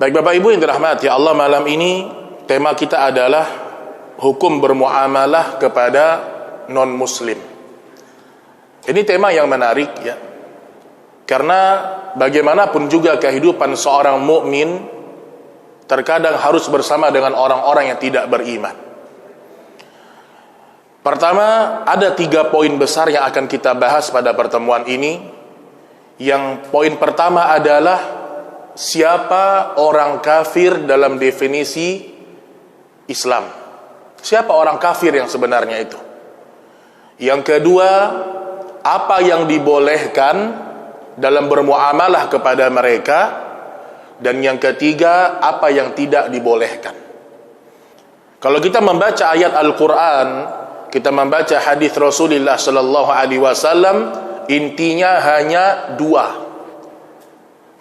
Baik Bapak Ibu yang dirahmati Allah, malam ini tema kita adalah hukum bermuamalah kepada non-muslim. Ini tema yang menarik ya. Karena bagaimanapun juga kehidupan seorang mukmin terkadang harus bersama dengan orang-orang yang tidak beriman. Pertama, ada 3 poin besar yang akan kita bahas pada pertemuan ini. Yang poin pertama adalah siapa orang kafir dalam definisi Islam. Siapa orang kafir yang sebenarnya itu? Yang kedua, apa yang dibolehkan dalam bermuamalah kepada mereka? Dan yang ketiga, apa yang tidak dibolehkan? Kalau kita membaca ayat Al-Quran, kita membaca hadis Rasulullah sallallahu alaihi wasallam, intinya hanya 2.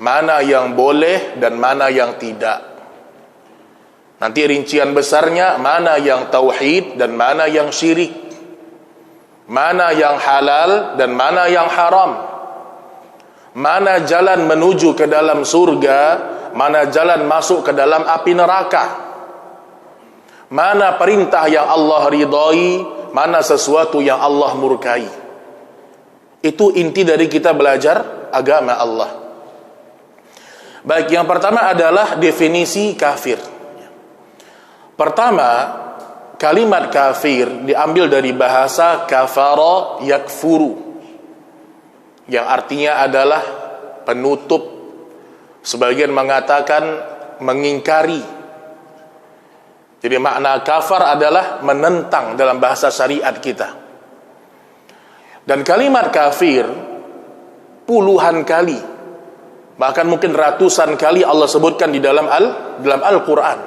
Mana yang boleh dan mana yang tidak. Nanti rincian besarnya, mana yang tauhid dan mana yang syirik, mana yang halal dan mana yang haram, mana jalan menuju ke dalam surga, mana jalan masuk ke dalam api neraka, mana perintah yang Allah ridhai, mana sesuatu yang Allah murkai. Itu inti dari kita belajar agama Allah. Baik, yang pertama adalah definisi kafir. Pertama, kalimat kafir diambil dari bahasa kafara yakfuru, yang artinya adalah penutup. Sebagian mengatakan mengingkari. Jadi makna kafar adalah menentang dalam bahasa syariat kita. Dan kalimat kafir puluhan kali, bahkan mungkin ratusan kali Allah sebutkan di dalam Al-Quran.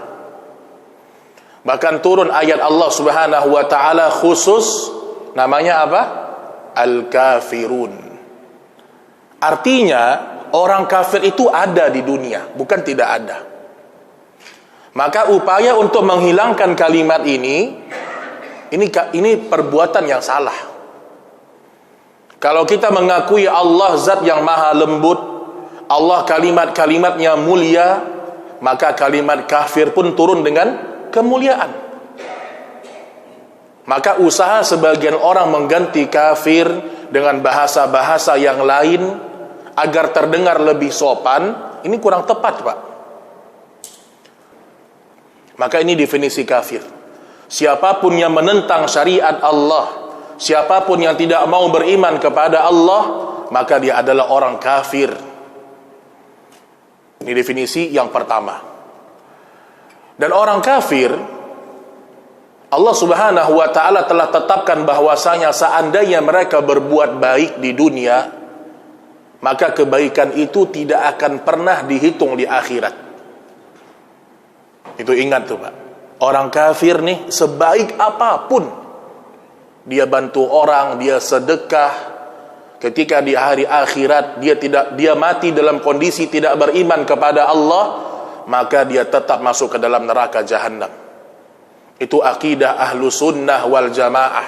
Bahkan turun ayat Allah Subhanahu wa ta'ala khusus, namanya apa? Al-Kafirun. Artinya orang kafir itu ada di dunia, bukan tidak ada. Maka upaya untuk menghilangkan kalimat ini perbuatan yang salah. Kalau kita mengakui Allah zat yang maha lembut, Allah kalimat-kalimatnya mulia, maka kalimat kafir pun turun dengan kemuliaan. Maka usaha sebagian orang mengganti kafir dengan bahasa-bahasa yang lain agar terdengar lebih sopan, ini kurang tepat, Pak. Maka ini definisi kafir. Siapapun yang menentang syariat Allah, siapapun yang tidak mau beriman kepada Allah, maka dia adalah orang kafir. Ini definisi yang pertama. Dan orang kafir, Allah Subhanahu wa ta'ala telah tetapkan bahwasanya seandainya mereka berbuat baik di dunia, maka kebaikan itu tidak akan pernah dihitung di akhirat. Itu ingat tuh Pak. Orang kafir nih, sebaik apapun dia bantu orang, dia sedekah, ketika di hari akhirat dia mati dalam kondisi tidak beriman kepada Allah, maka dia tetap masuk ke dalam neraka jahanam. Itu akidah ahlu sunnah wal jamaah.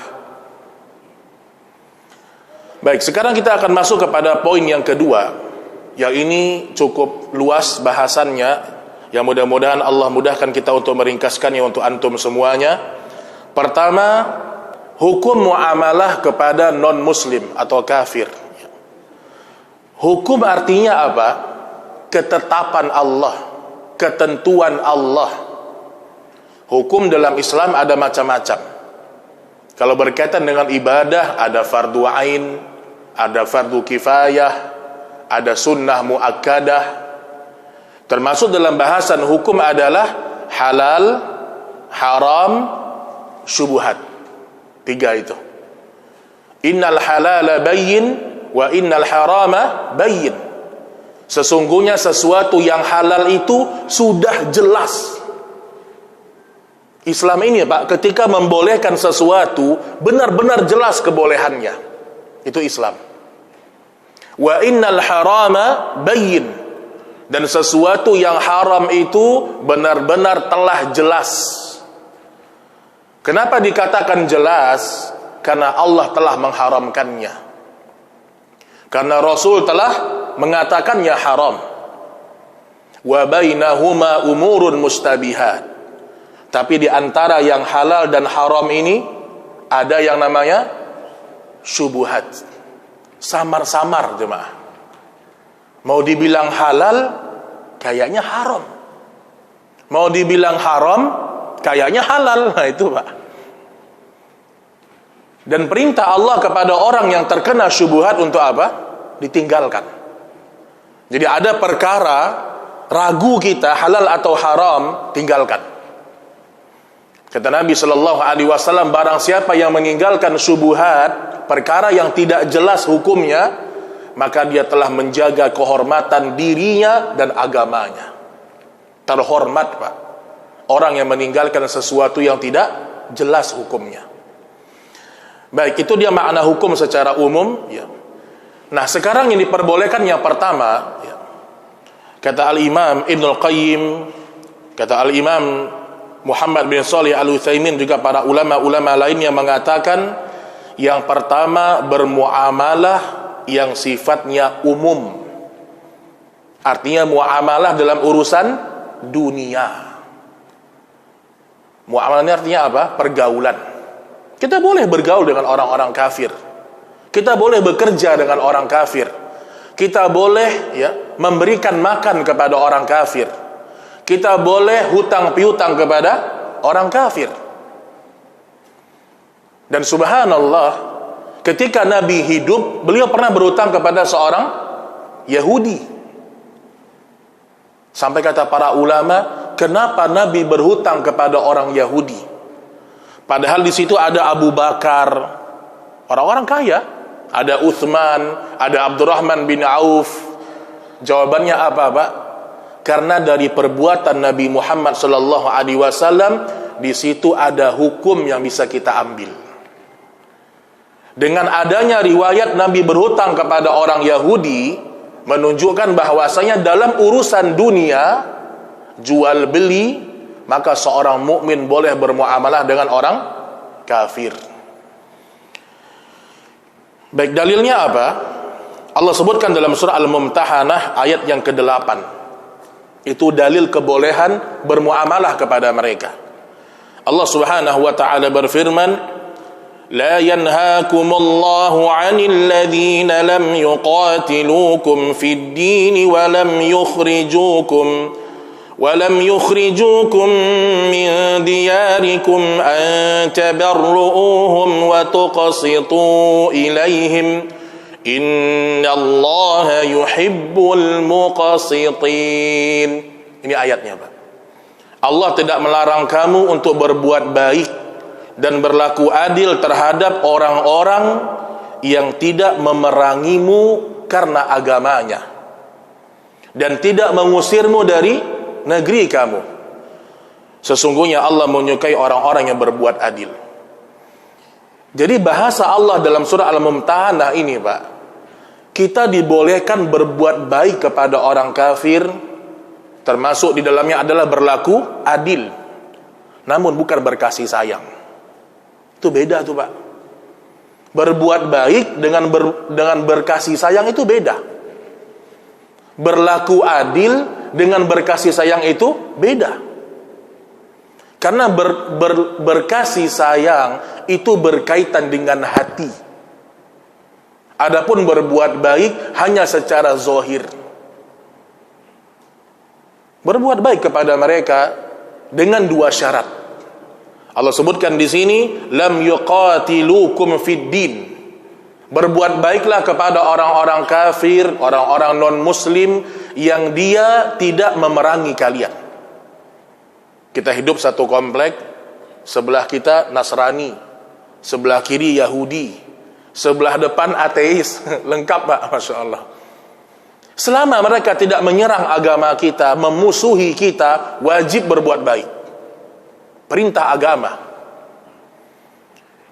Baik, sekarang kita akan masuk kepada poin yang kedua, yang ini cukup luas bahasannya, yang mudah-mudahan Allah mudahkan kita untuk meringkaskannya untuk antum semuanya. Pertama, hukum muamalah kepada non-muslim atau kafir. Hukum artinya apa? Ketetapan Allah, ketentuan Allah. Hukum dalam Islam ada macam-macam. Kalau berkaitan dengan ibadah, ada fardu ain, ada fardu kifayah, ada sunnah muakkadah. Termasuk dalam bahasan hukum adalah halal, haram, syubhat. 3 itu. Innal halala bayyin wa innal harama bayyin. Sesungguhnya sesuatu yang halal itu sudah jelas. Islam ini Pak, ketika membolehkan sesuatu benar-benar jelas kebolehannya. Itu Islam. Wa innal harama bayyin. Dan sesuatu yang haram itu benar-benar telah jelas. Kenapa dikatakan jelas? Karena Allah telah mengharamkannya. Karena Rasul telah mengatakannya haram. wa bainahuma umurun mustabihat. Tapi di antara yang halal dan haram ini ada yang namanya syubhat. Samar-samar jemaah. Mau dibilang halal kayaknya haram. Mau dibilang haram kayaknya halal. Nah itu Pak. Dan perintah Allah kepada orang yang terkena syubhat untuk apa? Ditinggalkan. Jadi ada perkara ragu kita halal atau haram, tinggalkan. Kata Nabi SAW, barang siapa yang meninggalkan syubhat, perkara yang tidak jelas hukumnya, maka dia telah menjaga kehormatan dirinya dan agamanya. Terhormat Pak, orang yang meninggalkan sesuatu yang tidak jelas hukumnya. Baik, itu dia makna hukum secara umum ya. Nah sekarang yang diperbolehkan yang pertama ya. Kata Al-Imam Ibnul Qayyim, kata Al-Imam Muhammad bin Shalih Al-Utsaimin, juga para ulama-ulama lain yang mengatakan yang pertama bermuamalah yang sifatnya umum. Artinya muamalah dalam urusan dunia. Muamalah ini artinya apa? Pergaulan. Kita boleh bergaul dengan orang-orang kafir. Kita boleh bekerja dengan orang kafir. Kita boleh ya memberikan makan kepada orang kafir. Kita boleh hutang piutang kepada orang kafir. Dan subhanallah, ketika Nabi hidup, beliau pernah berhutang kepada seorang Yahudi. Sampai kata para ulama, kenapa Nabi berhutang kepada orang Yahudi? Padahal di situ ada Abu Bakar, orang-orang kaya, ada Utsman, ada Abdurrahman bin Auf. Jawabannya apa, Pak? Karena dari perbuatan Nabi Muhammad SAW, di situ ada hukum yang bisa kita ambil. Dengan adanya riwayat Nabi berhutang kepada orang Yahudi, menunjukkan bahwasanya dalam urusan dunia, jual beli, maka seorang mukmin boleh bermuamalah dengan orang kafir. Baik, dalilnya apa? Allah sebutkan dalam surah Al-Mumtahanah ayat yang ke-8. Itu dalil kebolehan bermuamalah kepada mereka. Allah Subhanahu wa taala berfirman, "La yanhaakumullahu 'anil ladzina lam yuqatilukum fid din wa lam yukhrijukum min diyarikum an tabarruuhum wa tuqsitu ilaihim innallaha yuhibbul muqsitin." Ini ayatnya, Pak. Allah tidak melarang kamu untuk berbuat baik dan berlaku adil terhadap orang-orang yang tidak memerangimu karena agamanya dan tidak mengusirmu dari negeri kamu. Sesungguhnya Allah menyukai orang-orang yang berbuat adil. Jadi bahasa Allah dalam surah Al-Mumtahanah ini, Pak, kita dibolehkan berbuat baik kepada orang kafir, termasuk di dalamnya adalah berlaku adil, namun bukan berkasih sayang. Itu beda tuh, Pak. Berbuat baik dengan berkasih sayang itu beda. Berlaku adil dengan berkasih sayang itu beda. Karena berkasih sayang itu berkaitan dengan hati. Adapun berbuat baik hanya secara zahir. Berbuat baik kepada mereka dengan dua syarat. Allah sebutkan di sini, lam yuqatilukum fid din. Berbuat baiklah kepada orang-orang kafir, orang-orang non-muslim yang dia tidak memerangi kalian. Kita hidup satu komplek, sebelah kita Nasrani, sebelah kiri Yahudi, sebelah depan ateis. Lengkap, Pak, Masya Allah. Selama mereka tidak menyerang agama kita, memusuhi kita, wajib berbuat baik. Perintah agama.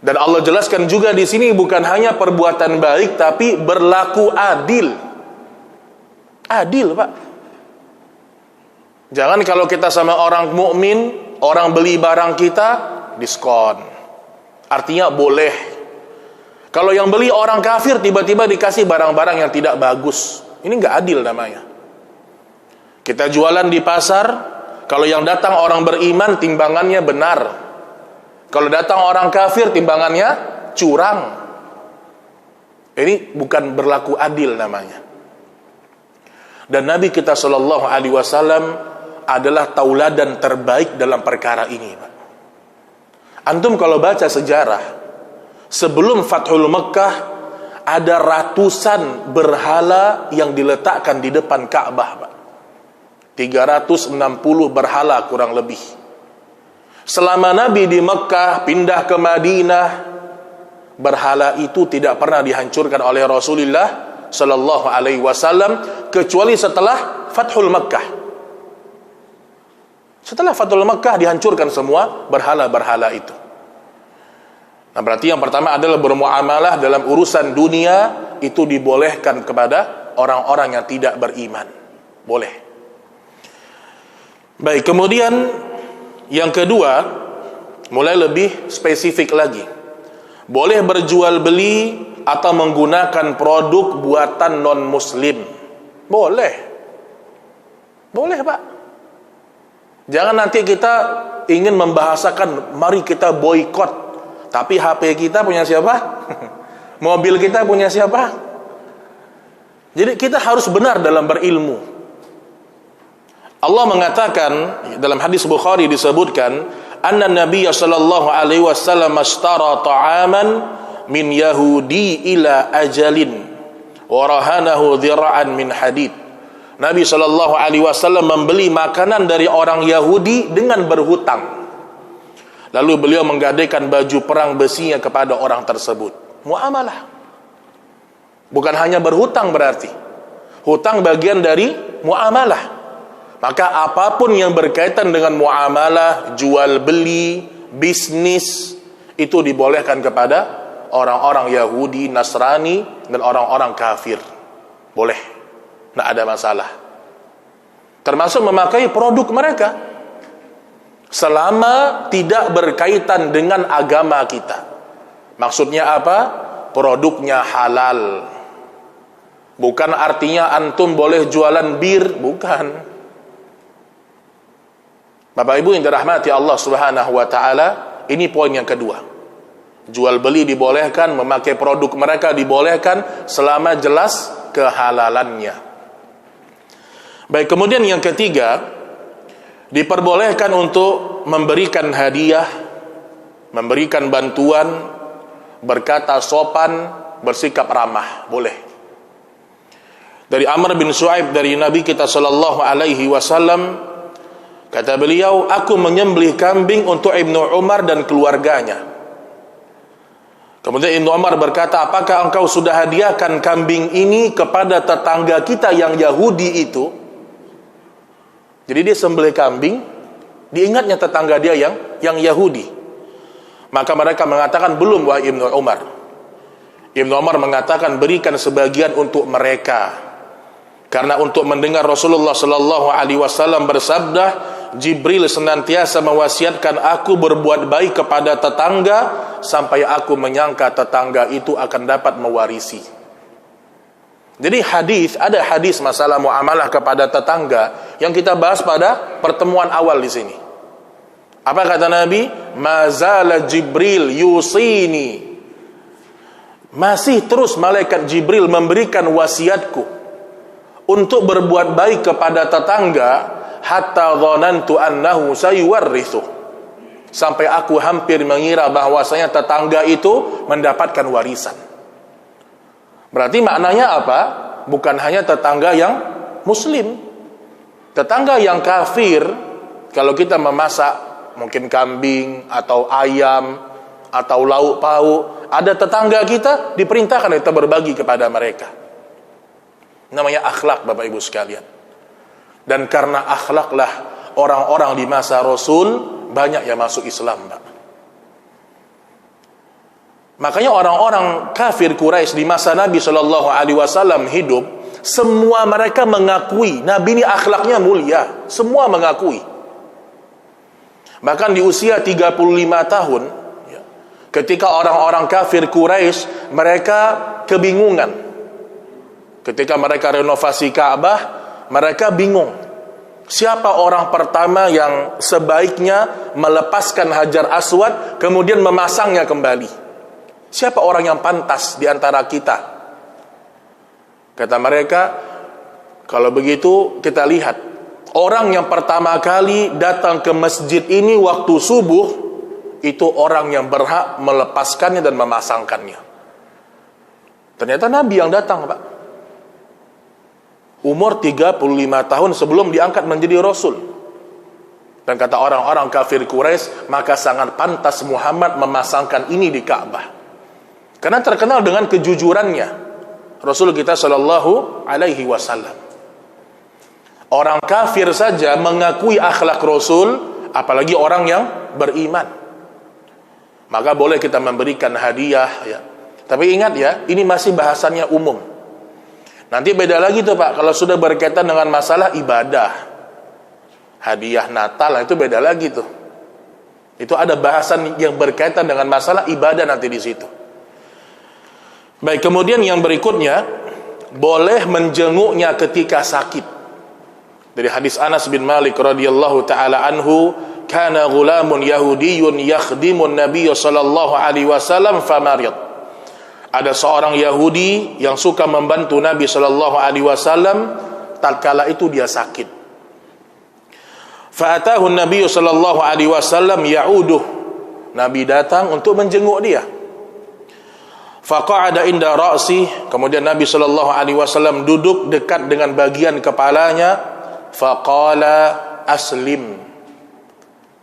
Dan Allah jelaskan juga di sini bukan hanya perbuatan baik, tapi berlaku adil. Adil, Pak. Jangan kalau kita sama orang mukmin, orang beli barang kita, diskon. Artinya boleh. Kalau yang beli orang kafir, tiba-tiba dikasih barang-barang yang tidak bagus. Ini nggak adil namanya. Kita jualan di pasar, kalau yang datang orang beriman, timbangannya benar. Kalau datang orang kafir, timbangannya curang. Ini bukan berlaku adil namanya. Dan Nabi kita sallallahu alaihi wasallam adalah tauladan terbaik dalam perkara ini, Pak. Antum kalau baca sejarah, sebelum Fathul Mekkah ada ratusan berhala yang diletakkan di depan Ka'bah, Pak. 360 berhala kurang lebih. Selama Nabi di Mekkah pindah ke Madinah, berhala itu tidak pernah dihancurkan oleh Rasulullah sallallahu alaihi wasallam kecuali setelah Fathul Mekkah. Setelah Fathul Mekkah dihancurkan semua berhala-berhala itu. Nah, berarti yang pertama adalah bermuamalah dalam urusan dunia itu dibolehkan kepada orang-orang yang tidak beriman. Boleh. Baik, kemudian yang kedua, mulai lebih spesifik lagi. Boleh berjual beli atau menggunakan produk buatan non-muslim. Boleh. Boleh, Pak. Jangan nanti kita ingin membahasakan, mari kita boikot, tapi HP kita punya siapa? Mobil kita punya siapa? Jadi kita harus benar dalam berilmu. Allah mengatakan dalam hadis Bukhari disebutkan, anna Nabiy sallallahu alaihi wasallam ashtara ta'aman min Yahudi ila ajalin wa rahanahu dhira'an min hadid. Nabi sallallahu alaihi wasallam membeli makanan dari orang Yahudi dengan berhutang. Lalu beliau menggadaikan baju perang besinya kepada orang tersebut. Muamalah. Bukan hanya berhutang berarti. Hutang bagian dari muamalah. Maka apapun yang berkaitan dengan muamalah, jual beli, bisnis, itu dibolehkan kepada orang-orang Yahudi, Nasrani, dan orang-orang kafir. Boleh. Tidak ada masalah. Termasuk memakai produk mereka, selama tidak berkaitan dengan agama kita. Maksudnya apa? Produknya halal. Bukan artinya antum boleh jualan bir, bukan. Bapak Ibu yang dirahmati Allah Subhanahu wa taala, ini poin yang kedua. Jual beli dibolehkan, memakai produk mereka dibolehkan selama jelas kehalalannya. Baik, kemudian yang ketiga, diperbolehkan untuk memberikan hadiah, memberikan bantuan, berkata sopan, bersikap ramah, boleh. Dari Amr bin Shu'aib dari Nabi kita sallallahu alaihi wasallam, kata beliau, aku menyembelih kambing untuk Ibnu Umar dan keluarganya. Kemudian Ibnu Umar berkata, apakah engkau sudah hadiahkan kambing ini kepada tetangga kita yang Yahudi itu? Jadi dia sembelih kambing, diingatnya tetangga dia yang Yahudi. Maka mereka mengatakan, belum wahai Ibnu Umar. Ibnu Umar mengatakan, berikan sebagian untuk mereka. Karena untuk mendengar Rasulullah sallallahu alaihi wasallam bersabda, Jibril senantiasa mewasiatkan aku berbuat baik kepada tetangga sampai aku menyangka tetangga itu akan dapat mewarisi. Jadi ada hadis masalah muamalah kepada tetangga yang kita bahas pada pertemuan awal di sini. Apa kata Nabi? Mazala Jibril yusini. Masih terus malaikat Jibril memberikan wasiatku untuk berbuat baik kepada tetangga hatta dhanantu annahu sayuwarrithu. Sampai aku hampir mengira bahwasanya tetangga itu mendapatkan warisan. Berarti maknanya apa? Bukan hanya tetangga yang muslim. Tetangga yang kafir, kalau kita memasak mungkin kambing atau ayam atau lauk pauk, ada tetangga kita diperintahkan kita berbagi kepada mereka. Namanya akhlak, Bapak Ibu sekalian. Dan karena akhlaklah orang-orang di masa Rasul banyak yang masuk Islam, Pak. Makanya orang-orang kafir Quraisy di masa Nabi Shallallahu Alaihi Wasallam hidup, semua mereka mengakui Nabi ini akhlaknya mulia, semua mengakui. Bahkan di usia 35 tahun, ketika orang-orang kafir Quraisy mereka kebingungan, ketika mereka renovasi Ka'bah, mereka bingung Siapa orang pertama yang sebaiknya melepaskan Hajar Aswad kemudian memasangnya kembali? Siapa orang yang pantas di antara kita? Kata mereka, kalau begitu kita lihat orang yang pertama kali datang ke masjid ini waktu subuh, itu orang yang berhak melepaskannya dan memasangkannya. Ternyata Nabi yang datang, Pak. Umur 35 tahun sebelum diangkat menjadi Rasul. Dan kata orang-orang kafir Quraisy, maka sangat pantas Muhammad memasangkan ini di Ka'bah. Karena terkenal dengan kejujurannya Rasul kita Shallallahu Alaihi Wasallam. Orang kafir saja mengakui akhlak Rasul, apalagi orang yang beriman. Maka boleh kita memberikan hadiah, ya. Tapi ingat ya, ini masih bahasannya umum. Nanti beda lagi tuh Pak, kalau sudah berkaitan dengan masalah ibadah, hadiah Natal, itu beda lagi tuh. Itu ada bahasan yang berkaitan dengan masalah ibadah nanti di situ. Baik, kemudian yang berikutnya, boleh menjenguknya ketika sakit. Dari hadis Anas bin Malik radhiyallahu taala anhu, kana ghulamun yahudiyyun yakhdimun nabiyya sallallahu alaihi wasallam famarid. Ada seorang Yahudi yang suka membantu Nabi sallallahu alaihi wasallam tatkala itu dia sakit. Fa'atahu an-nabiy sallallahu alaihi wasallam ya'uduh. Nabi datang untuk menjenguk dia. Faqa'ada inda ra'si, kemudian Nabi sallallahu alaihi wasallam duduk dekat dengan bagian kepalanya. Faqala aslim,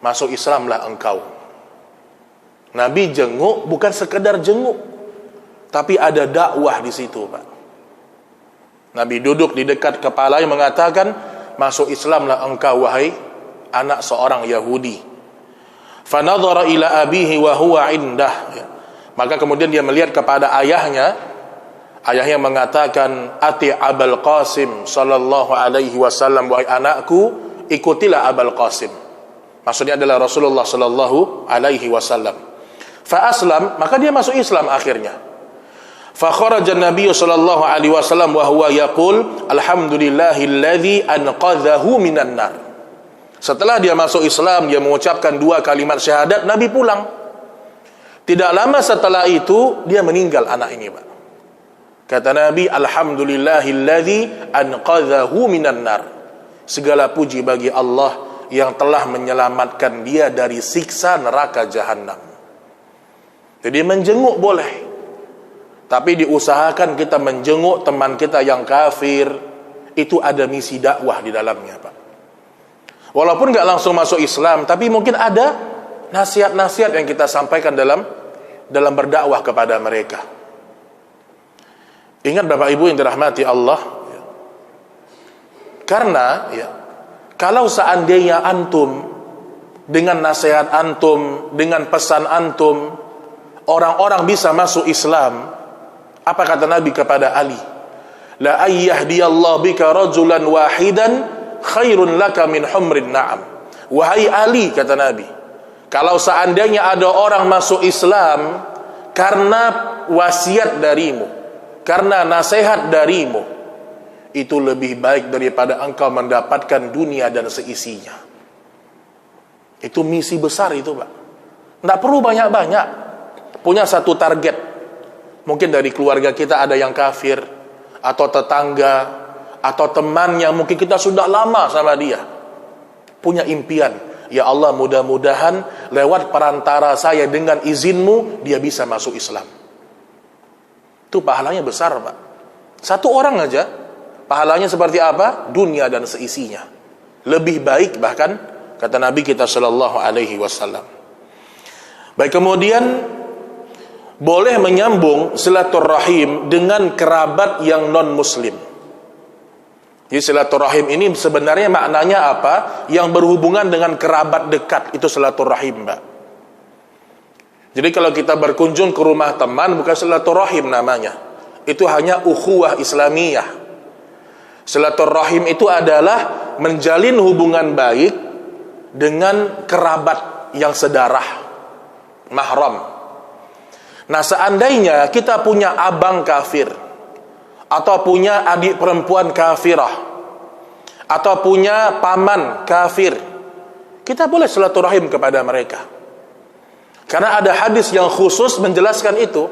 masuk Islamlah engkau. Nabi jenguk bukan sekedar jenguk, tapi ada dakwah di situ, Pak. Nabi duduk di dekat kepalanya mengatakan, masuk Islamlah engkau wahai anak seorang Yahudi. Fanadhara ila abihi wa huwa indah. Maka kemudian dia melihat kepada ayahnya. Ayahnya mengatakan, ati Abul Qasim sallallahu alaihi wasallam, wahai anakku, ikutilah Abul Qasim. Maksudnya adalah Rasulullah sallallahu alaihi wasallam. Fa aslam, maka dia masuk Islam akhirnya. Fa kharaja an-nabiy sallallahu alaihi wasallam wa huwa yaqul alhamdulillahilladzi anqadhahu minan nar. Setelah dia masuk Islam, dia mengucapkan 2 kalimat syahadat, Nabi pulang. Tidak lama setelah itu dia meninggal anak ini, Pak. Kata Nabi, alhamdulillahilladzi anqadhahu minan nar. Segala puji bagi Allah yang telah menyelamatkan dia dari siksa neraka jahanam. Jadi menjenguk boleh, tapi diusahakan kita menjenguk teman kita yang kafir. Itu ada misi dakwah di dalamnya, Pak. Walaupun gak langsung masuk Islam, tapi mungkin ada nasihat-nasihat yang kita sampaikan dalam berdakwah kepada mereka. Ingat Bapak Ibu yang dirahmati Allah, karena kalau seandainya antum dengan nasihat antum, dengan pesan antum, orang-orang bisa masuk Islam, apa kata Nabi kepada Ali? La ayyahdiyallahu bika rajulan wahidan khairun laka min humrin na'am. Wahai Ali, kata Nabi, kalau seandainya ada orang masuk Islam karena wasiat darimu, karena nasihat darimu, itu lebih baik daripada engkau mendapatkan dunia dan seisinya. Itu misi besar itu, Pak. Tidak perlu banyak-banyak. Punya satu target. Mungkin dari keluarga kita ada yang kafir, atau tetangga, atau teman yang mungkin kita sudah lama sama dia. Punya impian, ya Allah, mudah-mudahan lewat perantara saya dengan izinmu dia bisa masuk Islam. Itu pahalanya besar, Pak. Satu orang aja pahalanya seperti apa? Dunia dan seisinya. Lebih baik bahkan, kata Nabi kita sallallahu alaihi wasallam. Baik, kemudian boleh menyambung silaturahim dengan kerabat yang non muslim. Jadi silaturahim ini sebenarnya maknanya apa? Yang berhubungan dengan kerabat dekat, itu silaturahim, Mbak. Jadi kalau kita berkunjung ke rumah teman, bukan silaturahim namanya. Itu hanya ukhuwah Islamiyah. Silaturahim itu adalah menjalin hubungan baik dengan kerabat yang sedarah, mahram. Nah, seandainya kita punya abang kafir atau punya adik perempuan kafirah atau punya paman kafir, kita boleh silaturahim kepada mereka. Karena ada hadis yang khusus menjelaskan itu.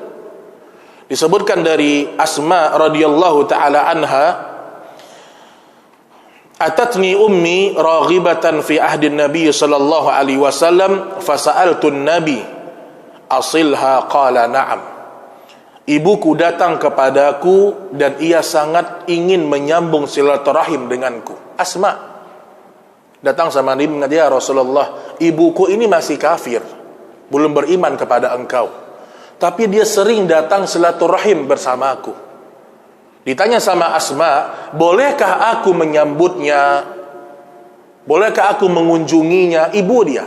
Disebutkan dari Asma radhiyallahu taala anha, atatni ummi raghibatan fi ahdi Nabi sallallahu alaihi wasallam fasa'altu Nabi asilha qala na'am. Ibuku datang kepadaku dan ia sangat ingin menyambung silaturahim denganku. Asma datang sama Nabi mengatakan, ya Rasulullah, ibuku ini masih kafir, belum beriman kepada engkau, tapi dia sering datang silaturahim bersamaku. Ditanya sama Asma, bolehkah aku menyambutnya? Bolehkah aku mengunjunginya, ibu dia?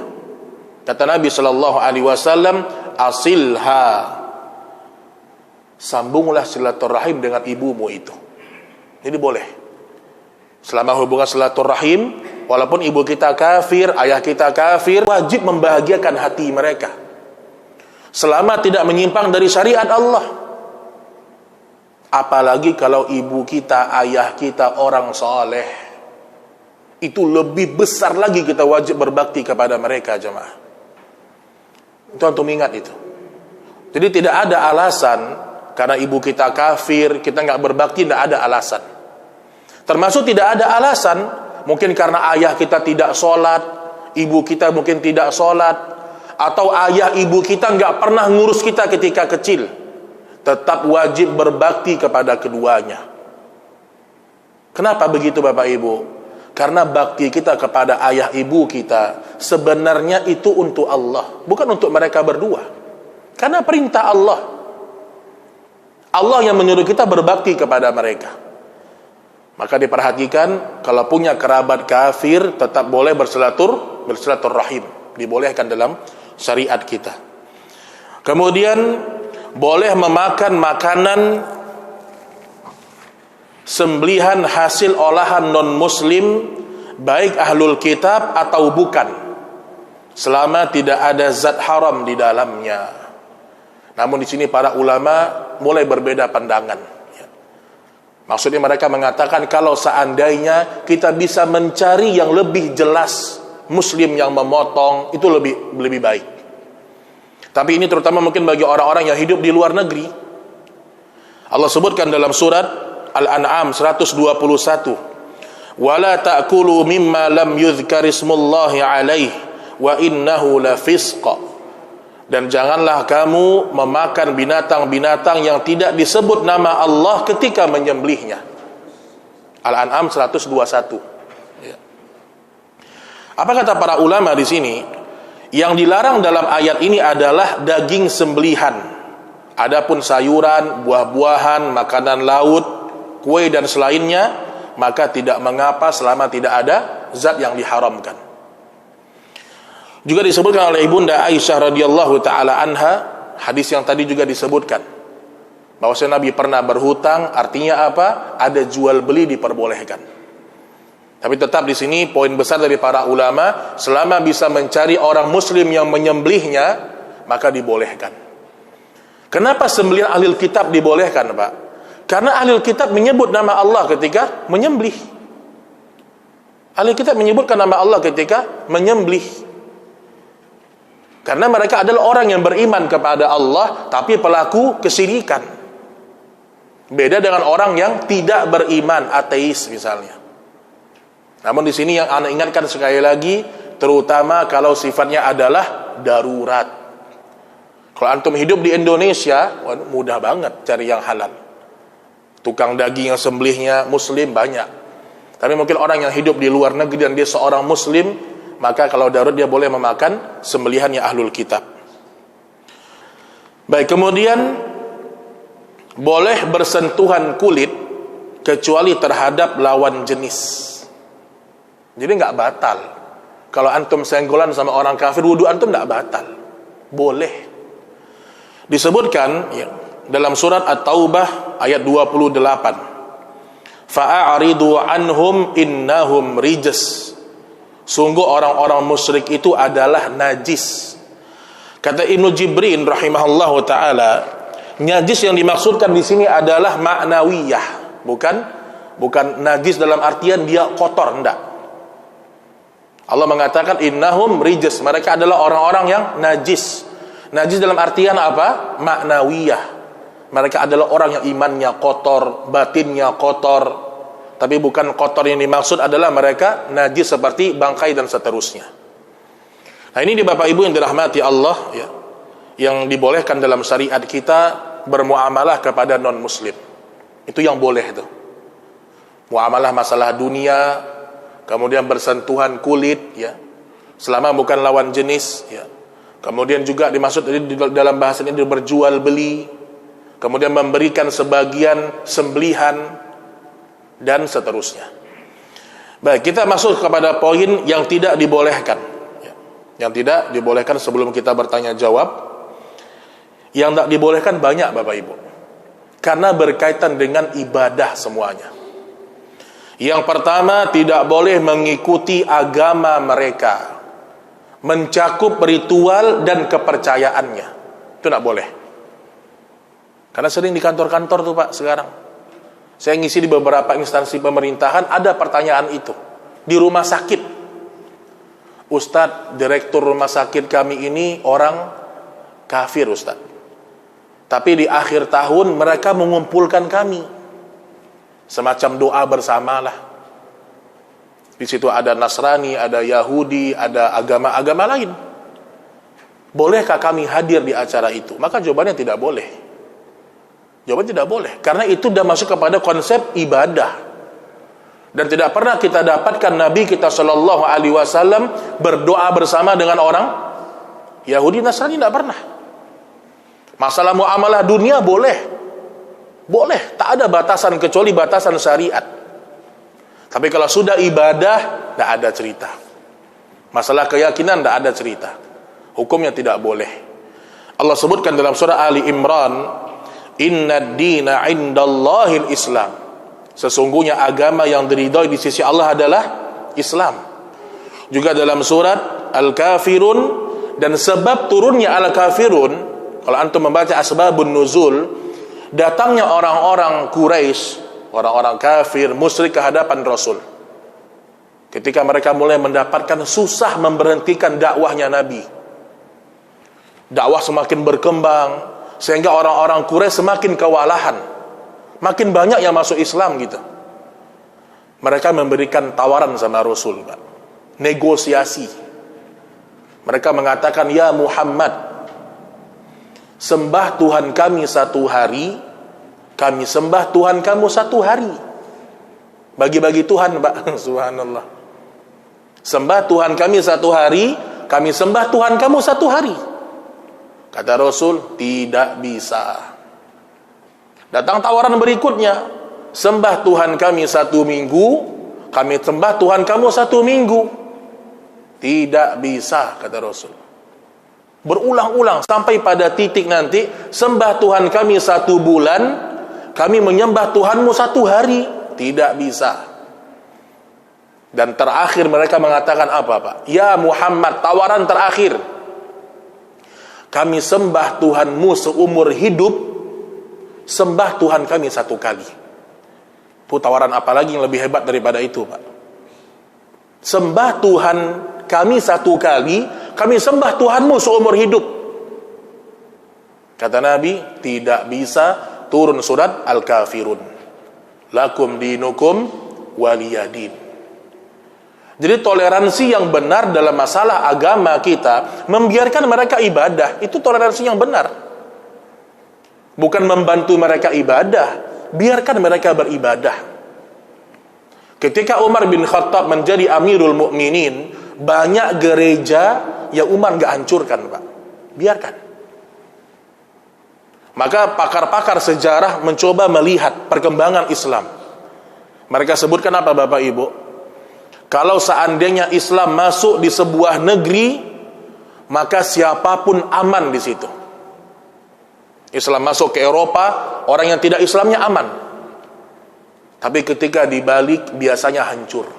Kata Nabi sallallahu alaihi wasallam, asilha, sambunglah silaturahim dengan ibumu itu. Jadi boleh. Selama hubungan silaturahim, walaupun ibu kita kafir, ayah kita kafir, wajib membahagiakan hati mereka. Selama tidak menyimpang dari syariat Allah. Apalagi kalau ibu kita, ayah kita orang saleh, itu lebih besar lagi kita wajib berbakti kepada mereka, jemaah. Itu antum ingat itu. Jadi tidak ada alasan karena ibu kita kafir kita nggak berbakti, tidak ada alasan. Termasuk tidak ada alasan mungkin karena ayah kita tidak sholat, ibu kita mungkin tidak sholat, atau ayah ibu kita nggak pernah ngurus kita ketika kecil. Tetap wajib berbakti kepada keduanya. Kenapa begitu Bapak Ibu? Karena bakti kita kepada ayah ibu kita sebenarnya itu untuk Allah, bukan untuk mereka berdua. Karena perintah Allah. Allah yang menyuruh kita berbakti kepada mereka. Maka diperhatikan, kalau punya kerabat kafir tetap boleh bersilaturahim, dibolehkan dalam syariat kita. Kemudian boleh memakan makanan sembelihan hasil olahan non muslim, baik ahlul kitab atau bukan, selama tidak ada zat haram di dalamnya. Namun di sini para ulama mulai berbeda pandangan. Maksudnya mereka mengatakan kalau seandainya kita bisa mencari yang lebih jelas muslim yang memotong, itu lebih baik. Tapi ini terutama mungkin bagi orang-orang yang hidup di luar negeri. Allah sebutkan dalam surat Al-An'am 121, wala ta'kulu mimma lam yuzkarismullahi alaihi wa innahu lafisqa. Dan janganlah kamu memakan binatang-binatang yang tidak disebut nama Allah ketika menyembelihnya. Al-An'am 121. Apa kata para ulama di sini? Yang dilarang dalam ayat ini adalah daging sembelihan. Adapun sayuran, buah-buahan, makanan laut, kue dan selainnya, maka tidak mengapa selama tidak ada zat yang diharamkan. Juga disebutkan oleh Ibunda Aisyah radhiyallahu taala anha, hadis yang tadi juga disebutkan, bahwasanya Nabi pernah berhutang, artinya apa? Ada jual beli diperbolehkan. Tapi tetap di sini poin besar dari para ulama, selama bisa mencari orang muslim yang menyembelihnya, maka dibolehkan. Kenapa sembelihan ahli kitab dibolehkan, Pak? Karena ahli kitab menyebut nama Allah ketika menyembelih. Ahli kitab menyebutkan nama Allah ketika menyembelih. Karena mereka adalah orang yang beriman kepada Allah tapi pelaku kesyirikan. Beda dengan orang yang tidak beriman, ateis misalnya. Namun di sini yang Anda ingatkan sekali lagi, terutama kalau sifatnya adalah darurat. Kalau antum hidup di Indonesia, mudah banget cari yang halal. Tukang daging yang sembelihnya muslim banyak. Tapi mungkin orang yang hidup di luar negeri dan dia seorang muslim, maka kalau darurat dia boleh memakan sembelihannya ahlul kitab. Baik, kemudian boleh bersentuhan kulit kecuali terhadap lawan jenis. Jadi nggak batal. Kalau antum senggolan sama orang kafir, wudu antum nggak batal, boleh. Disebutkan ya, dalam surat At-Taubah ayat 28, fa'aridu anhum innahum rijs. Sungguh orang-orang musyrik itu adalah najis. Kata Ibnu Jibrin rahimahullahu taala, najis yang dimaksudkan di sini adalah ma'nawiyah, bukan Bukan najis dalam artian dia kotor, enggak. Allah mengatakan innahum rijs, mereka adalah orang-orang yang najis. Najis dalam artian apa? Maknawiyah. Mereka adalah orang yang imannya kotor, batinnya kotor. Tapi bukan kotor yang dimaksud adalah mereka najis seperti bangkai dan seterusnya. Nah, ini di Bapak Ibu yang dirahmati Allah ya, yang dibolehkan dalam syariat kita bermuamalah kepada non muslim. Itu yang boleh itu. Muamalah masalah dunia, kemudian bersentuhan kulit ya, selama bukan lawan jenis ya. Kemudian juga dimaksud dalam bahasa ini berjual beli, kemudian memberikan sebagian sembelihan dan seterusnya. Baik, kita masuk kepada poin yang tidak dibolehkan ya. Yang tidak dibolehkan sebelum kita bertanya jawab. Yang tidak dibolehkan banyak Bapak Ibu, karena berkaitan dengan ibadah semuanya. Yang pertama, tidak boleh mengikuti agama mereka, mencakup ritual dan kepercayaannya. Itu tidak boleh. Karena sering di kantor-kantor tuh Pak sekarang, saya ngisi di beberapa instansi pemerintahan, ada pertanyaan itu. Di rumah sakit, Ustadz, direktur rumah sakit kami ini orang kafir Ustadz, tapi di akhir tahun mereka mengumpulkan kami, semacam doa bersamalah. Di situ ada Nasrani, ada Yahudi, ada agama-agama lain. Bolehkah kami hadir di acara itu? Maka jawabannya tidak boleh. Jawabannya tidak boleh, karena itu sudah masuk kepada konsep ibadah. Dan tidak pernah kita dapatkan Nabi kita Shallallahu Alaihi Wasallam berdoa bersama dengan orang Yahudi, Nasrani, tidak pernah. Masalah muamalah dunia boleh, tak ada batasan kecuali batasan syariat. Tapi kalau sudah ibadah, tidak ada cerita. Masalah keyakinan tidak ada cerita, hukumnya tidak boleh. Allah sebutkan dalam surah Ali Imran, Inna ad-dina 'indallahil Islam. Sesungguhnya agama yang diridhai di sisi Allah adalah Islam. Juga dalam surat Al-Kafirun, dan sebab turunnya Al-Kafirun, kalau antum membaca asbabun nuzul, datangnya orang-orang Quraisy, orang-orang kafir, musyrik ke hadapan Rasul. Ketika mereka mulai mendapatkan susah memberhentikan dakwahnya Nabi. Dakwah semakin berkembang, sehingga orang-orang Quraisy semakin kewalahan. Makin banyak yang masuk Islam gitu. Mereka memberikan tawaran sama Rasul, Pak. Negosiasi. Mereka mengatakan, ya Muhammad, sembah Tuhan kami satu hari, kami sembah Tuhan kamu satu hari. Bagi-bagi Tuhan, Pak. Subhanallah. Sembah Tuhan kami satu hari, kami sembah Tuhan kamu satu hari. Kata Rasul, tidak bisa. Datang tawaran berikutnya, sembah Tuhan kami satu minggu, kami sembah Tuhan kamu satu minggu. Tidak bisa, kata Rasul. Berulang-ulang sampai pada titik nanti, sembah Tuhan kami satu bulan, kami menyembah Tuhanmu satu hari. Tidak bisa. Dan terakhir mereka mengatakan apa, Pak? Ya Muhammad, tawaran terakhir, kami sembah Tuhanmu seumur hidup, sembah Tuhan kami satu kali. Tawaran apa lagi yang lebih hebat daripada itu, Pak? Sembah Tuhan kami satu kali, kami sembah Tuhanmu seumur hidup. Kata Nabi, tidak bisa. Turun surat Al-Kafirun. Lakum dinukum waliyadin. Jadi toleransi yang benar dalam masalah agama kita, membiarkan mereka ibadah, itu toleransi yang benar. Bukan membantu mereka ibadah, biarkan mereka beribadah. Ketika Umar bin Khattab menjadi Amirul Mukminin, banyak gereja yang Umar gak hancurkan, Pak. Biarkan. Maka pakar-pakar sejarah mencoba melihat perkembangan Islam. Mereka sebutkan apa, Bapak Ibu? Kalau seandainya Islam masuk di sebuah negeri, maka siapapun aman di situ. Islam masuk ke Eropa, orang yang tidak Islamnya aman. Tapi ketika dibalik, biasanya hancur.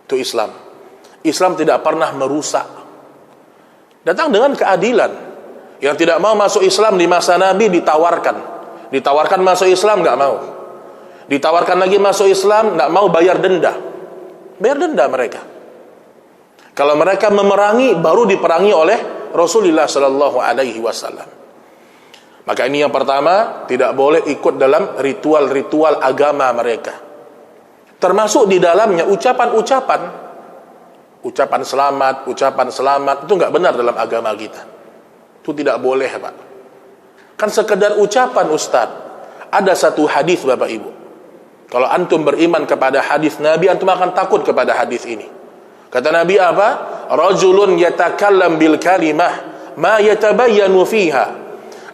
Itu Islam. Islam tidak pernah merusak. Datang dengan keadilan. Yang tidak mau masuk Islam di masa Nabi ditawarkan masuk Islam, nggak mau. Ditawarkan lagi masuk Islam, nggak mau bayar denda. Bayar denda mereka. Kalau mereka memerangi, baru diperangi oleh Rasulullah Sallallahu Alaihi Wasallam. Maka ini yang pertama, tidak boleh ikut dalam ritual-ritual agama mereka. Termasuk di dalamnya ucapan-ucapan selamat, itu nggak benar dalam agama kita. Itu tidak boleh, Pak. Kan sekedar ucapan, Ustaz. Ada satu hadis, Bapak Ibu. Kalau antum beriman kepada hadis Nabi, antum akan takut kepada hadis ini. Kata Nabi apa? Rajulun yatakallam bil kalimah ma yatabayyanu fiha.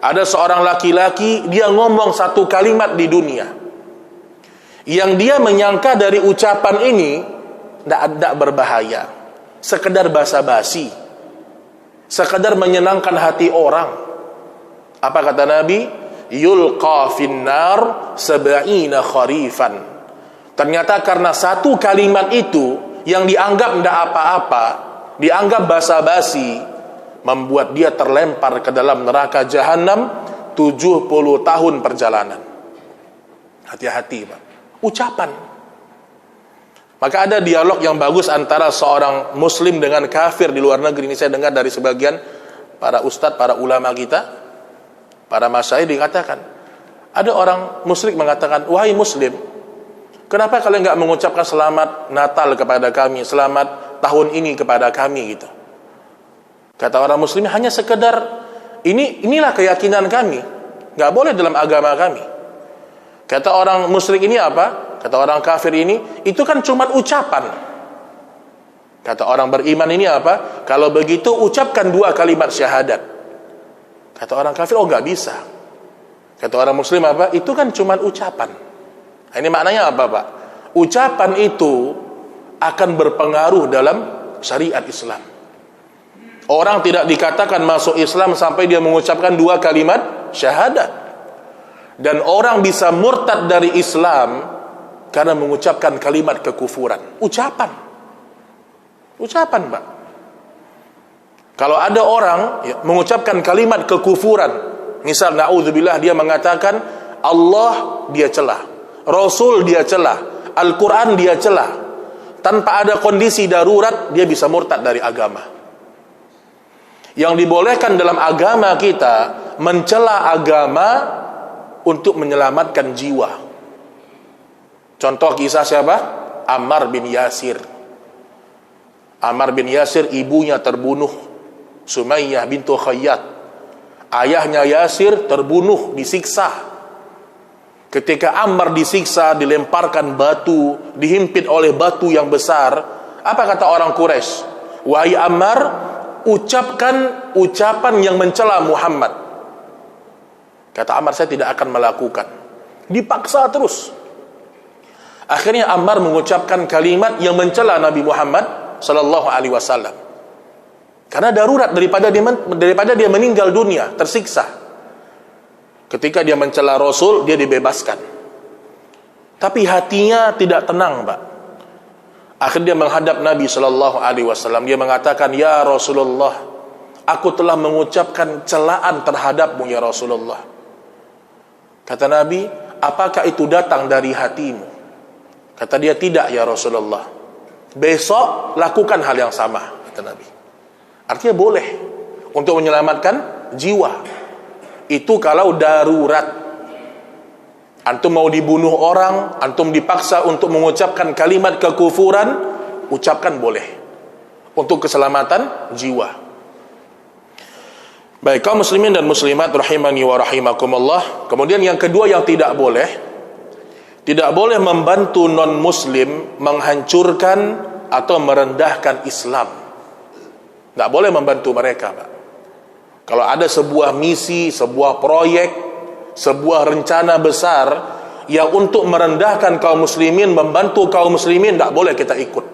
Ada seorang laki-laki, dia ngomong satu kalimat di dunia, yang dia menyangka dari ucapan ini tidak berbahaya, sekedar basa-basi, sekedar menyenangkan hati orang. Apa kata Nabi? Yulqa finnar sab'ina kharifan. Ternyata karena satu kalimat itu yang dianggap tidak apa-apa, dianggap basa-basi, membuat dia terlempar ke dalam neraka jahanam 70 tahun perjalanan. Hati-hati, Pak. Ucapan. Maka ada dialog yang bagus antara seorang muslim dengan kafir di luar negeri. Ini saya dengar dari sebagian para ustadz, para ulama kita, para masyayikh, dikatakan, ada orang musyrik mengatakan, wahai muslim, kenapa kalian enggak mengucapkan selamat Natal kepada kami, selamat tahun ini kepada kami gitu. Kata orang muslim, hanya sekedar inilah keyakinan kami, enggak boleh dalam agama kami. Kata orang musyrik ini apa? Kata orang kafir ini, itu kan cuma ucapan. Kata orang beriman ini apa? Kalau begitu ucapkan 2 kalimat syahadat. Kata orang kafir, oh enggak bisa. Kata orang muslim apa? Itu kan cuma ucapan. Nah, ini maknanya apa, Pak? Ucapan itu akan berpengaruh dalam syariat Islam. Orang tidak dikatakan masuk Islam sampai dia mengucapkan 2 kalimat syahadat. Dan orang bisa murtad dari Islam karena mengucapkan kalimat kekufuran. Ucapan, Pak. Kalau ada orang mengucapkan kalimat kekufuran, misal na'udzubillah, dia mengatakan Allah dia celah, Rasul dia celah, Al-Quran dia celah, tanpa ada kondisi darurat, dia bisa murtad dari agama. Yang dibolehkan dalam agama kita, mencela agama untuk menyelamatkan jiwa. Contoh kisah siapa? Ammar bin Yasir. Ammar bin Yasir, ibunya terbunuh, Sumayyah bintu Khayyat. Ayahnya Yasir terbunuh, disiksa. Ketika Ammar disiksa, dilemparkan batu, dihimpit oleh batu yang besar, apa kata orang Quraisy? Wahai Ammar, ucapkan ucapan yang mencela Muhammad. Kata Ammar, saya tidak akan melakukan. Dipaksa terus. Akhirnya Ammar mengucapkan kalimat yang mencela Nabi Muhammad sallallahu alaihi wasallam. Karena darurat, daripada dia meninggal dunia, tersiksa. Ketika dia mencela Rasul, dia dibebaskan. Tapi hatinya tidak tenang, Pak. Akhirnya dia menghadap Nabi sallallahu alaihi wasallam. Dia mengatakan, "Ya Rasulullah, aku telah mengucapkan celaan terhadapmu ya Rasulullah." Kata Nabi, "Apakah itu datang dari hatimu?" Kata dia, "Tidak ya Rasulullah." "Besok lakukan hal yang sama," kata Nabi. Artinya boleh untuk menyelamatkan jiwa. Itu kalau darurat. Antum mau dibunuh orang, antum dipaksa untuk mengucapkan kalimat kekufuran, ucapkan boleh. Untuk keselamatan jiwa. Baik, kaum muslimin dan muslimat rahimani wa rahimakumullah. Kemudian yang kedua yang tidak boleh membantu non-muslim menghancurkan atau merendahkan Islam. Tidak boleh membantu mereka, Pak. Kalau ada sebuah misi, sebuah proyek, sebuah rencana besar yang untuk merendahkan kaum muslimin, membantu kaum muslimin, tidak boleh kita ikut.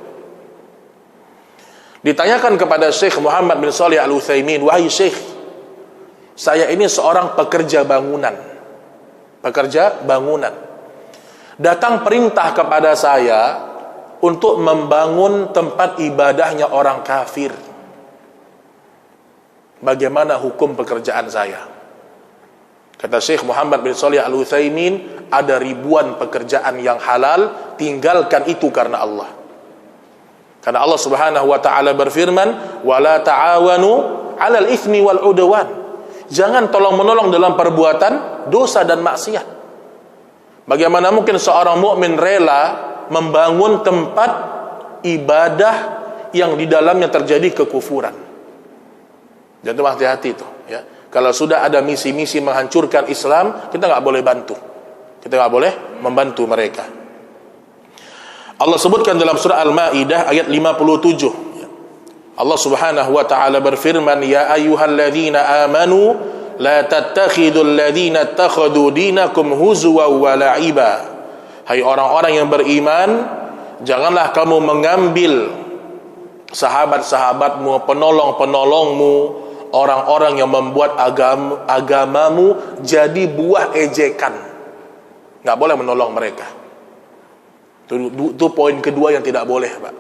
Ditanyakan kepada Syekh Muhammad bin Shalih Al-Utsaimin, "Wahai Syekh, saya ini seorang pekerja bangunan. Datang perintah kepada saya untuk membangun tempat ibadahnya orang kafir. Bagaimana hukum pekerjaan saya?" Kata Syekh Muhammad bin Shalih Al-Utsaimin, ada ribuan pekerjaan yang halal, tinggalkan itu karena Allah. Karena Allah Subhanahu wa taala berfirman, "Wala ta'awanu 'alal itsmi wal 'udwan." Jangan tolong-menolong dalam perbuatan dosa dan maksiat. Bagaimana mungkin seorang mukmin rela membangun tempat ibadah yang di dalamnya terjadi kekufuran? Jadi hati-hati itu, ya. Kalau sudah ada misi-misi menghancurkan Islam, kita nggak boleh bantu. Kita nggak boleh membantu mereka. Allah sebutkan dalam surah Al-Maidah ayat 57. Allah Subhanahu wa taala berfirman, "Ya ayyuhalladzina amanu la tattakhidul ladzina ittakhadhu dinakum huzwa wa la'iba." Hai orang-orang yang beriman, janganlah kamu mengambil sahabat-sahabatmu, penolong-penolongmu, orang-orang yang membuat agamamu jadi buah ejekan. Nggak boleh menolong mereka. Itu poin kedua yang tidak boleh, Pak.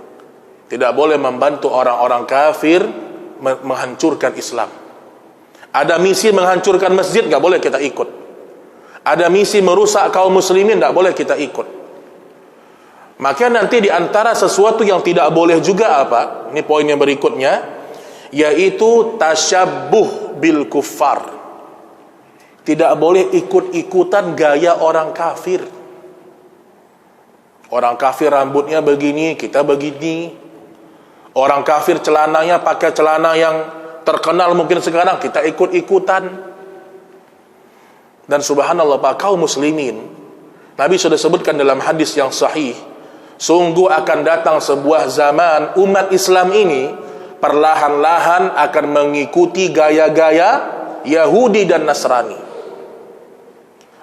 Tidak boleh membantu orang-orang kafir menghancurkan Islam. Ada misi menghancurkan masjid, nggak boleh kita ikut. Ada misi merusak kaum muslimin, nggak boleh kita ikut. Maka nanti di antara sesuatu yang tidak boleh juga apa? Ini poin yang berikutnya, yaitu tasyabbuh bil kuffar. Tidak boleh ikut-ikutan gaya orang kafir. Orang kafir rambutnya begini, kita begini. Orang kafir celananya pakai celana yang terkenal mungkin sekarang, kita ikut-ikutan. Dan subhanallah Pak, kaum muslimin, Nabi sudah sebutkan dalam hadis yang sahih, sungguh akan datang sebuah zaman umat Islam ini perlahan-lahan akan mengikuti gaya-gaya Yahudi dan Nasrani.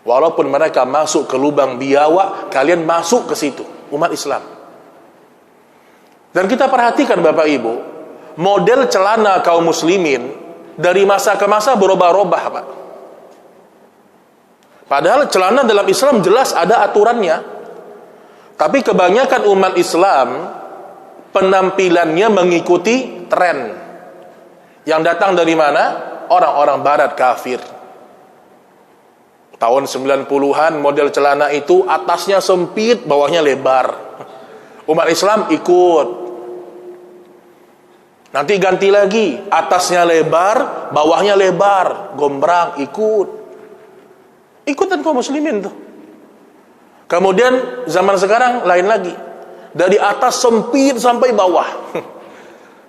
Walaupun mereka masuk ke lubang biawak, kalian masuk ke situ, umat Islam. Dan kita perhatikan Bapak Ibu, model celana kaum muslimin dari masa ke masa berubah-ubah, Pak. Padahal celana dalam Islam jelas ada aturannya. Tapi kebanyakan umat Islam penampilannya mengikuti tren yang datang dari mana? Orang-orang barat kafir. Tahun 90-an model celana itu atasnya sempit, bawahnya lebar. Umat Islam ikut. Nanti ganti lagi, atasnya lebar, bawahnya lebar, gombrang, ikut. Ikutan kaum muslimin tuh. Kemudian zaman sekarang lain lagi. Dari atas sempit sampai bawah.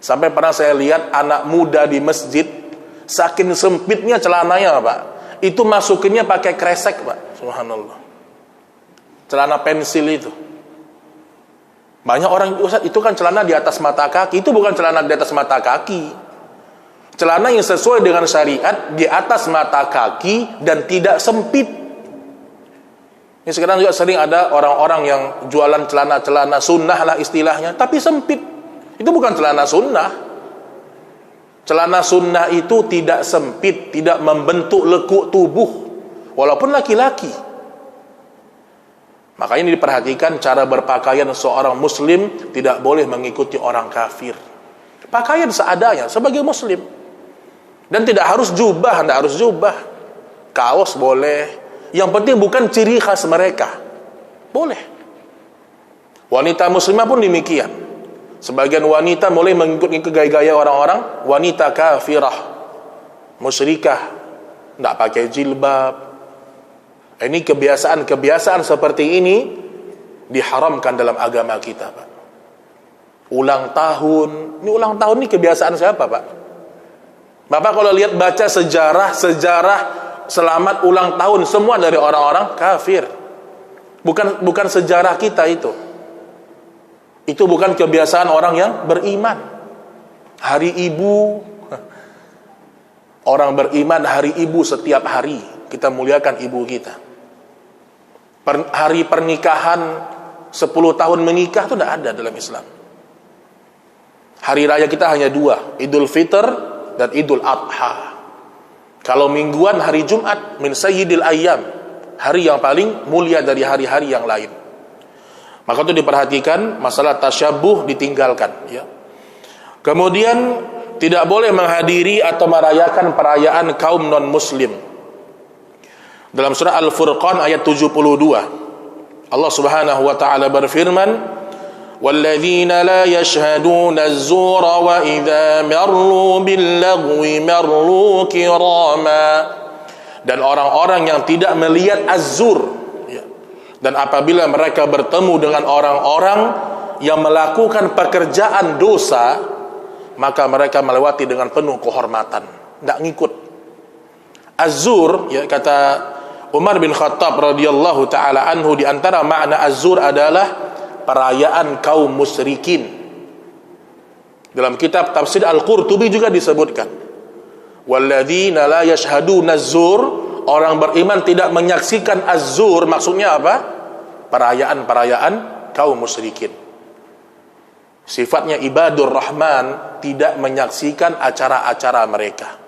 Sampai pernah saya lihat anak muda di masjid, saking sempitnya celananya, Pak, itu masukinnya pakai kresek, Pak. Subhanallah. Celana pensil itu. Banyak orang, Ustaz, itu kan celana di atas mata kaki. Itu bukan celana di atas mata kaki. Celana yang sesuai dengan syariat, di atas mata kaki dan tidak sempit. Ini sekarang juga sering ada orang-orang yang jualan celana-celana sunnah lah istilahnya, tapi sempit. Itu bukan celana sunnah. Celana sunnah itu tidak sempit, tidak membentuk lekuk tubuh, walaupun laki-laki. Makanya diperhatikan cara berpakaian seorang muslim tidak boleh mengikuti orang kafir. Pakaian seadanya sebagai muslim. Dan tidak harus jubah, tidak harus jubah. Kaos boleh. Yang penting bukan ciri khas mereka. Boleh. Wanita muslimah pun demikian. Sebagian wanita mulai mengikuti gaya-gaya orang-orang wanita kafirah, musyrikah, tidak pakai jilbab. Ini kebiasaan seperti ini diharamkan dalam agama kita, Pak. Ulang tahun. Ini ulang tahun ini kebiasaan siapa, Pak? Bapak kalau lihat baca sejarah selamat ulang tahun semua dari orang-orang kafir. Bukan sejarah kita itu. Itu bukan kebiasaan orang yang beriman. Hari Ibu, orang beriman hari Ibu setiap hari kita muliakan ibu kita. Hari pernikahan 10 tahun menikah itu tidak ada dalam Islam. Hari raya kita hanya 2, Idul Fitr dan Idul Adha. Kalau mingguan hari Jumat min sayyidil ayyam, hari yang paling mulia dari hari-hari yang lain. Maka itu diperhatikan, masalah tasyabbuh ditinggalkan, ya. Kemudian tidak boleh menghadiri atau merayakan perayaan kaum non muslim. Dalam surah Al-Furqan ayat 72, Allah Subhanahu wa taala berfirman, "Walladzina la yashhaduna az-zura wa idza marru bil-lagwi marru kirama." Dan orang-orang yang tidak melihat az-zur, ya. Dan apabila mereka bertemu dengan orang-orang yang melakukan pekerjaan dosa, maka mereka melewati dengan penuh kehormatan, tidak ngikut. Az-zur, ya, kata Umar bin Khattab radhiyallahu taala anhu, di antara makna az-zur adalah perayaan kaum musyrikin. Dalam kitab tafsir Al-Qurtubi juga disebutkan, walladzina la yashhaduna az-zur, orang beriman tidak menyaksikan az-zur, maksudnya apa? Perayaan-perayaan kaum musyrikin. Sifatnya ibadur rahman, tidak menyaksikan acara-acara mereka.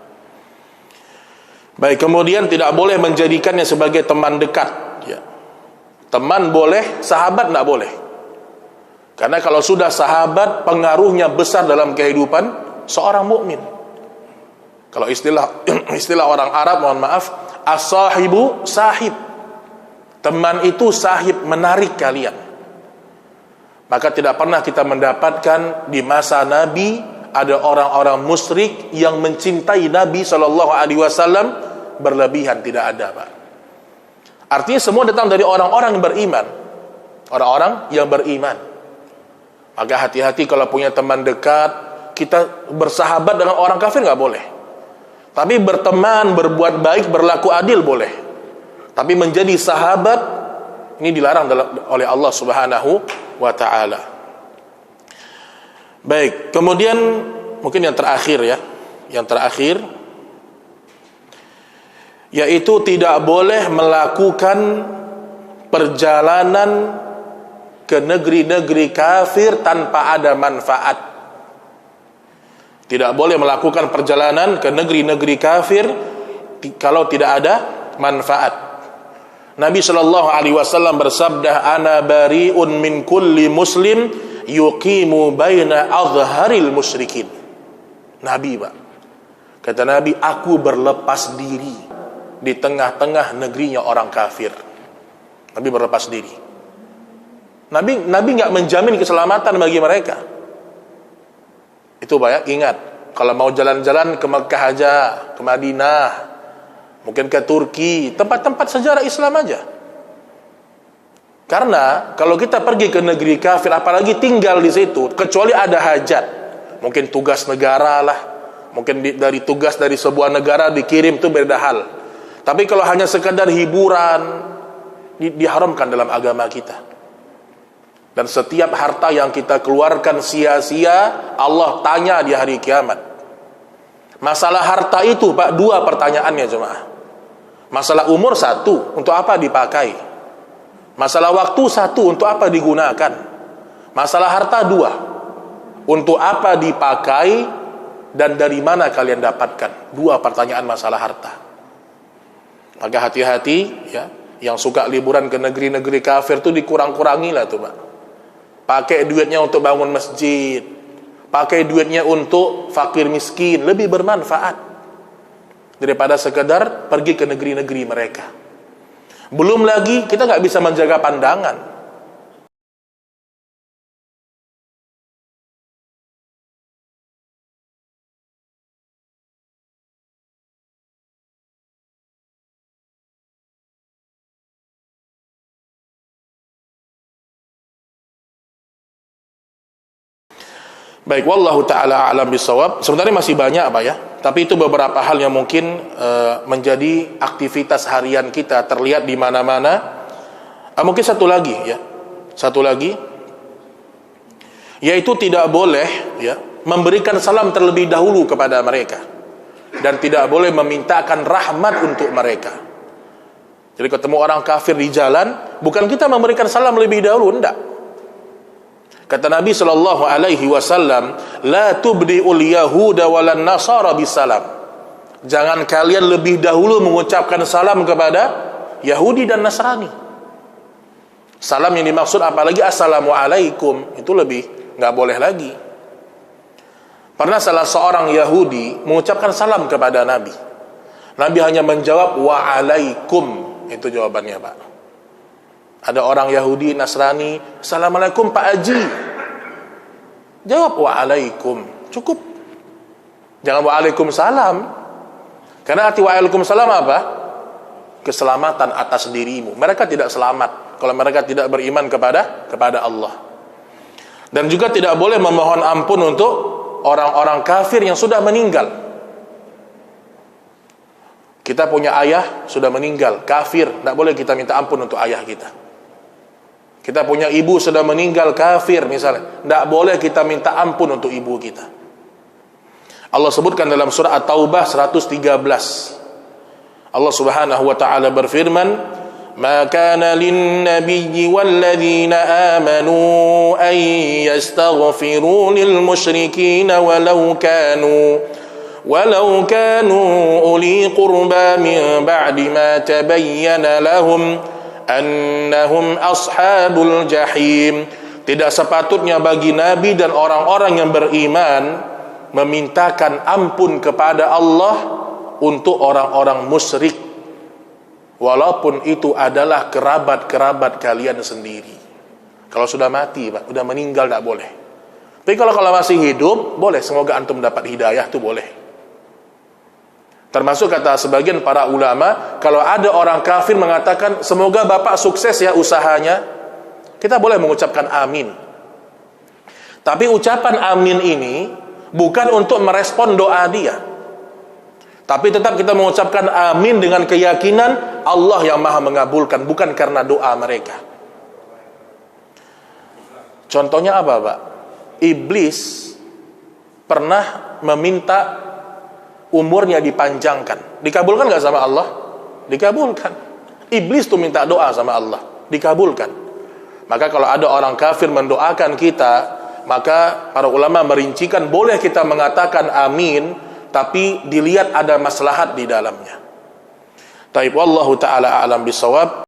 Baik, kemudian tidak boleh menjadikannya sebagai teman dekat, ya. Teman boleh, sahabat tidak boleh. Karena kalau sudah sahabat, pengaruhnya besar dalam kehidupan seorang mukmin. Kalau istilah orang Arab, mohon maaf, as-sahibu sahib. Teman itu sahib, menarik kalian. Maka tidak pernah kita mendapatkan di masa Nabi ada orang-orang musyrik yang mencintai Nabi SAW berlebihan, tidak ada, Pak. Artinya semua datang dari orang-orang yang beriman, orang-orang yang beriman. Maka hati-hati kalau punya teman dekat. Kita bersahabat dengan orang kafir nggak boleh, tapi berteman, berbuat baik, berlaku adil boleh. Tapi menjadi sahabat ini dilarang oleh Allah Subhanahu wa ta'ala. Baik, kemudian mungkin yang terakhir, ya, yang terakhir, yaitu tidak boleh melakukan perjalanan ke negeri-negeri kafir tanpa ada manfaat. Tidak boleh melakukan perjalanan ke negeri-negeri kafir kalau tidak ada manfaat. Nabi sallallahu alaihi wasallam bersabda, "Ana bari'un min kulli muslim yuqimu baina adharil musyrikin." Nabi, Pak, kata Nabi, aku berlepas diri di tengah-tengah negerinya orang kafir. Nabi berlepas diri. Nabi nggak menjamin keselamatan bagi mereka. Itu, Pak, ya, ingat, kalau mau jalan-jalan ke Mekah aja, ke Madinah, mungkin ke Turki, tempat-tempat sejarah Islam aja. Karena kalau kita pergi ke negeri kafir, apalagi tinggal di situ, kecuali ada hajat, mungkin tugas negara lah, mungkin dari tugas dari sebuah negara dikirim, itu beda hal. Tapi kalau hanya sekadar hiburan, diharamkan dalam agama kita. Dan setiap harta yang kita keluarkan sia-sia, Allah tanya di hari kiamat. Masalah harta itu, Pak, dua pertanyaannya, jemaah. Masalah umur satu, untuk apa dipakai? Masalah waktu satu, untuk apa digunakan? Masalah harta dua, untuk apa dipakai dan dari mana kalian dapatkan? Dua pertanyaan masalah harta. Maka hati-hati, ya, yang suka liburan ke negeri-negeri kafir tuh dikurang-kurangilah tuh, Pak. Pakai duitnya untuk bangun masjid, pakai duitnya untuk fakir miskin, lebih bermanfaat daripada sekedar pergi ke negeri-negeri mereka. Belum lagi kita nggak bisa menjaga pandangan. Baik, wallahu ta'ala a'lam bisawab. Sebenarnya masih banyak, Pak, ya. Tapi itu beberapa hal yang mungkin menjadi aktivitas harian kita, terlihat di mana-mana. Mungkin satu lagi, ya. Satu lagi, yaitu tidak boleh, ya, memberikan salam terlebih dahulu kepada mereka, dan tidak boleh memintakan rahmat untuk mereka. Jadi ketemu orang kafir di jalan, bukan kita memberikan salam lebih dahulu, enggak. Kata Nabi sallallahu alaihi wasallam, la tubdi'ul yahuda walan nasara bisalam. Jangan kalian lebih dahulu mengucapkan salam kepada Yahudi dan Nasrani. Salam yang dimaksud apalagi assalamualaikum, itu lebih nggak boleh lagi. Pernah salah seorang Yahudi mengucapkan salam kepada Nabi. Nabi hanya menjawab wa'alaikum, Itu jawabannya, Pak. Ada orang Yahudi, Nasrani, Assalamualaikum Pak Haji. Jawab waalaikum, cukup. Jangan waalaikumsalam. Karena arti waalaikumsalam apa? Keselamatan atas dirimu. Mereka tidak selamat kalau mereka tidak beriman kepada Allah. Dan juga tidak boleh memohon ampun untuk orang-orang kafir yang sudah meninggal. Kita punya ayah sudah meninggal, kafir, tidak boleh kita minta ampun untuk ayah kita. Kita punya ibu sudah meninggal, kafir misalnya, tidak boleh kita minta ampun untuk ibu kita. Allah sebutkan dalam surah At-Taubah 113. Allah Subhanahu wa taala berfirman, "Ma kana lin-nabiyyi wal-ladzina amanu an yastaghfiru lil-musyrikeen walau kanu uli qurba min ba'di ma tabayyana lahum annahum ashabul jahim." Tidak sepatutnya bagi nabi dan orang-orang yang beriman memintakan ampun kepada Allah untuk orang-orang musyrik, walaupun itu adalah kerabat-kerabat kalian sendiri. Kalau sudah mati, Pak, sudah meninggal, tidak boleh. Tapi kalau masih hidup, boleh. Semoga antum dapat hidayah, itu boleh. Termasuk kata sebagian para ulama, kalau ada orang kafir mengatakan, semoga bapak sukses ya usahanya, kita boleh mengucapkan amin. Tapi ucapan amin ini bukan untuk merespon doa dia, tapi tetap kita mengucapkan amin dengan keyakinan Allah yang maha mengabulkan, bukan karena doa mereka. Contohnya apa, Pak? Iblis pernah meminta umurnya dipanjangkan. Dikabulkan gak sama Allah? Dikabulkan. Iblis tuh minta doa sama Allah, dikabulkan. Maka kalau ada orang kafir mendoakan kita, maka para ulama merincikan boleh kita mengatakan amin, tapi dilihat ada maslahat di dalamnya. Taib, wallahu taala a'lam bisawab.